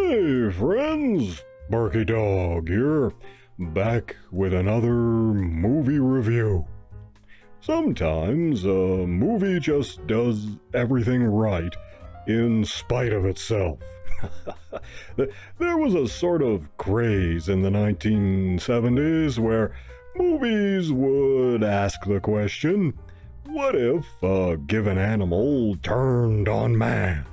Hey friends, Barkey Dog here, back with another movie review. Sometimes a movie just does everything right in spite of itself. There was a sort of craze in the 1970s where movies would ask the question, what if a given animal turned on man?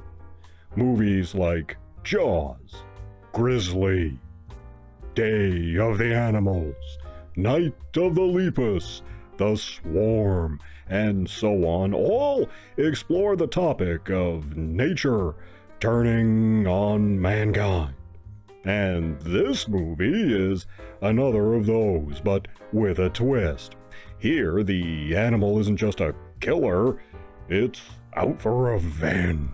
Movies like Jaws, Grizzly, Day of the Animals, Night of the Lepus, The Swarm, and so on, all explore the topic of nature turning on mankind. And this movie is another of those, but with a twist. Here, the animal isn't just a killer, it's out for revenge.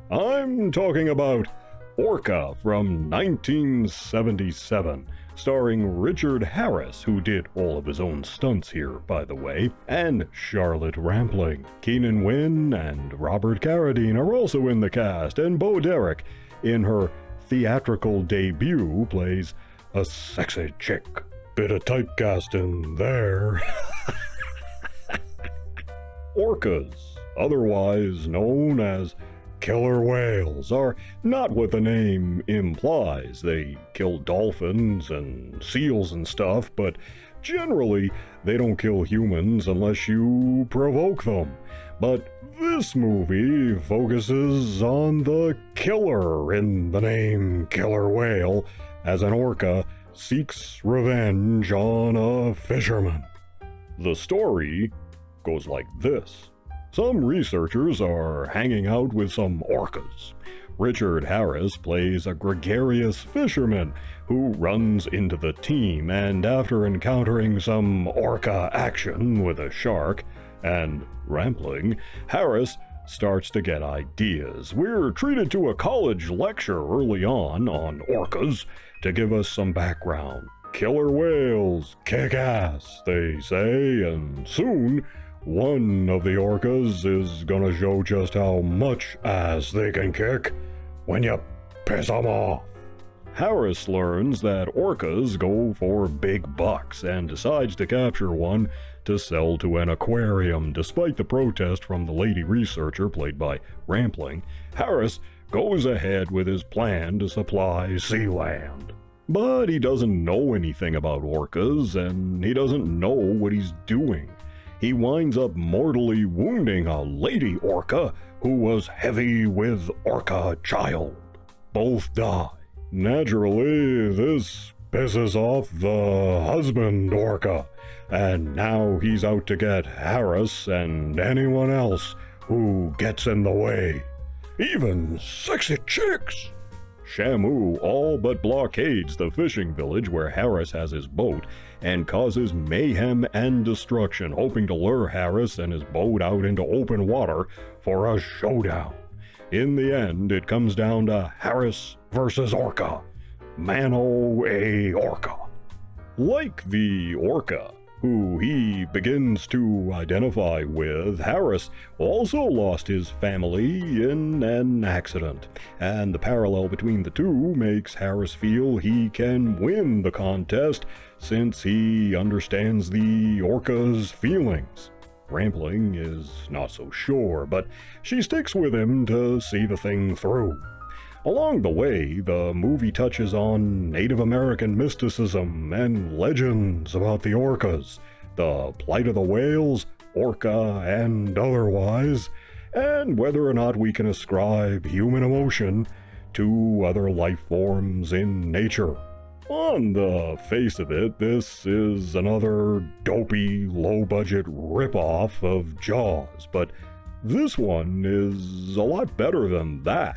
I'm talking about Orca from 1977, starring Richard Harris, who did all of his own stunts here, by the way, and Charlotte Rampling. Keenan Wynn and Robert Carradine are also in the cast, and Bo Derek, in her theatrical debut, plays a sexy chick. Bit of typecasting there. Orcas, otherwise known as killer whales, are not what the name implies. They kill dolphins and seals and stuff, but generally they don't kill humans unless you provoke them. But this movie focuses on the killer in the name killer whale, as an orca seeks revenge on a fisherman. The story goes like this. Some researchers are hanging out with some orcas. Richard Harris plays a gregarious fisherman who runs into the team, and after encountering some orca action with a shark and Rampling, Harris starts to get ideas. We're treated to a college lecture early on orcas to give us some background. Killer whales kick ass, they say, and soon one of the orcas is gonna show just how much ass they can kick when you piss them off. Harris learns that orcas go for big bucks and decides to capture one to sell to an aquarium. Despite the protest from the lady researcher, played by Rampling, Harris goes ahead with his plan to supply Sealand. But he doesn't know anything about orcas, and he doesn't know what he's doing. He winds up mortally wounding a lady orca who was heavy with orca child. Both die. Naturally, this pisses off the husband orca, and now he's out to get Harris and anyone else who gets in the way. Even sexy chicks. Shamu all but blockades the fishing village where Harris has his boat and causes mayhem and destruction, hoping to lure Harris and his boat out into open water for a showdown. In the end, it comes down to Harris versus Orca. Mano a Orca. Like the orca, who he begins to identify with, Harris also lost his family in an accident, and the parallel between the two makes Harris feel he can win the contest since he understands the orca's feelings. Rampling is not so sure, but she sticks with him to see the thing through. Along the way, the movie touches on Native American mysticism and legends about the orcas, the plight of the whales, orca and otherwise, and whether or not we can ascribe human emotion to other life forms in nature. On the face of it, this is another dopey, low-budget ripoff of Jaws, but this one is a lot better than that.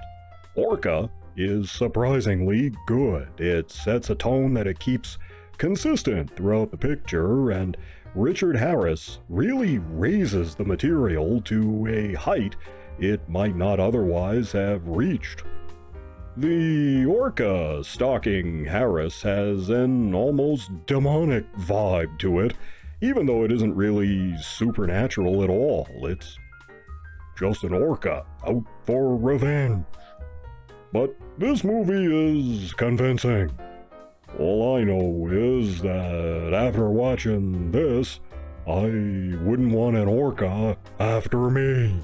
Orca is surprisingly good. It sets a tone that it keeps consistent throughout the picture, and Richard Harris really raises the material to a height it might not otherwise have reached. The orca stalking Harris has an almost demonic vibe to it, even though it isn't really supernatural at all. It's just an orca out for revenge. but this movie is convincing. All I know is that after watching this, I wouldn't want an orca after me.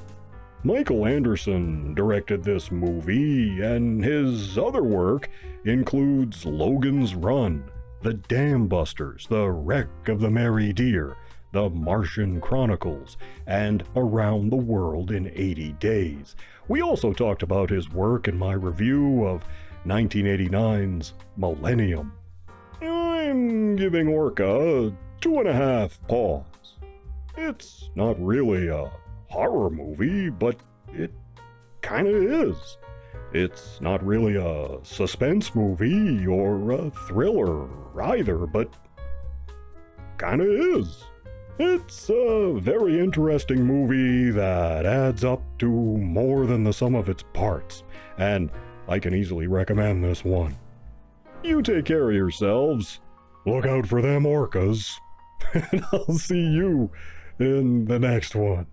Michael Anderson directed this movie, and his other work includes Logan's Run, The Dam Busters, The Wreck of the Mary Deer, The Martian Chronicles, and Around the World in 80 Days. We also talked about his work in my review of 1989's Millennium. I'm giving Orca 2.5 paws. It's not really a horror movie, but it kinda is. It's not really a suspense movie or a thriller either, but kinda is. It's a very interesting movie that adds up to more than the sum of its parts, and I can easily recommend this one. You take care of yourselves, look out for them orcas, and I'll see you in the next one.